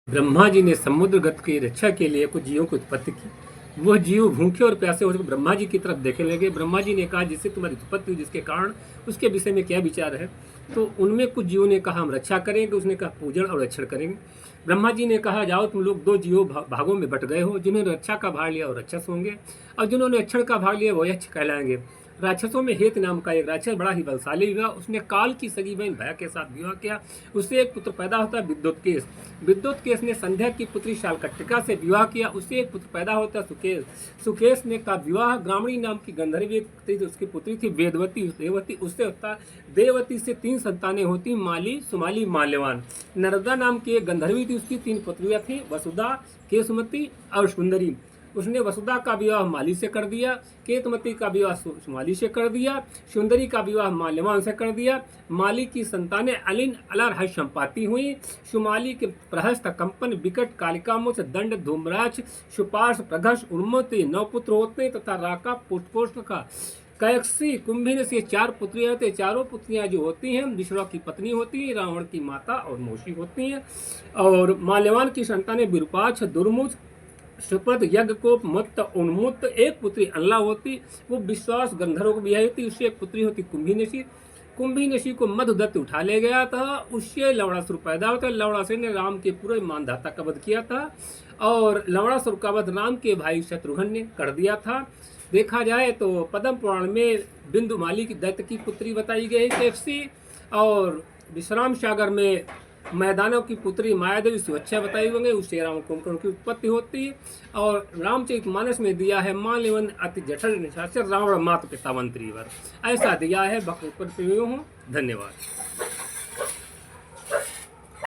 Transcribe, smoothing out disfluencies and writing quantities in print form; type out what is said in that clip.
ब्रह्मा जी ने समुद्र गत की रक्षा के लिए कुछ जीवों की उत्पत्ति की। वह जीव भूखे और प्यासे होकर ब्रह्मा जी की तरफ देखने लगे। ब्रह्मा जी ने कहा, जिससे तुम्हारी उत्पत्ति हुई, जिसके कारण, उसके विषय में क्या विचार है। तो उनमें कुछ जीवों ने कहा हम रक्षा करेंगे, उसने कहा पूजन और रक्षण करेंगे। ब्रह्मा जी ने कहा, जाओ तुम लोग दो जीवों भागों में बट गए हो, जिन्होंने रक्षा का भाग लिया वो राक्षस होंगे, और जिन्होंने रक्षण का भाग लिया वो यक्ष कहलाएंगे। राक्षसों में हेत नाम का एक राक्षस बड़ा ही बलशाली हुआ। उसने काल की सगी बहन भया के साथ विवाह किया। उससे एक पुत्र पैदा होता है विद्युतकेश। विद्युतकेश ने संध्या की पुत्री शालकट्टिका से विवाह किया। उससे एक पुत्र पैदा होता है सुकेश। सुकेश ने का विवाह ग्रामणी नाम की गंधर्वी थी, उसकी पुत्री थी वेदवती। देवती उससे होता है। देववती से 3 संतानें होती, माली, सुमाली, माल्यवान। नर्मदा नाम की एक गंधर्वी थी, उसकी 3 पुत्रियां थी, वसुधा, केशुमती और सुंदरी। उसने वसुधा का विवाह माली से कर दिया, केतमती का विवाह सुमाली से कर दिया, सुंदरी का विवाह माल्यवान से कर दिया। माली की संतानें अलिन, अलर, संपाति हुई। सुमाली के प्रहस्त, कंपन, विकट, कालिकामुच, दंड, धूम्राक्ष, सुपार्श, प्रघस, उन्मति 9 पुत्र होते तथा राका, पुष्पोष्ण का, कैक्सी, कुंभिन से 4 पुत्रियां होती। चारों पुत्रियां जो होती हैं विष्णु की पत्नी होती है, रावण की माता और मौसी होती हैं। और माल्यवान की संतानें विरूपाक्ष, दुर्मुख, सुपद, यज्ञकोप, मत्त, उन्मुक्त। एक पुत्री अल्लाह होती, वो विश्वास गंधर्व को ब्याही होती। उससे एक पुत्री होती कुंभीनसी। कुंभीनसी को मधुदत्त उठा ले गया था, उससे लवणासुर पैदा होता। लवणासुर ने राम के पूरे मानधाता का वध किया था, और लवणासुर का वध राम के भाई शत्रुघ्न ने कर दिया था। देखा जाए तो पद्म पुराण में बिंदुमाली की दैत्य की पुत्री बताई गई कैसी, और विश्राम सागर में मैदानों की पुत्री मायादेवी सुरक्षा बताई होंगे, उससे राम कुंभकर्ण की उत्पत्ति होती है। और रामचरितमानस में दिया है माल्यवन अति जठर निशाचर रावण मात पिता मंत्री वर, ऐसा दिया है। भक्त पर प्रियो हूँ। धन्यवाद।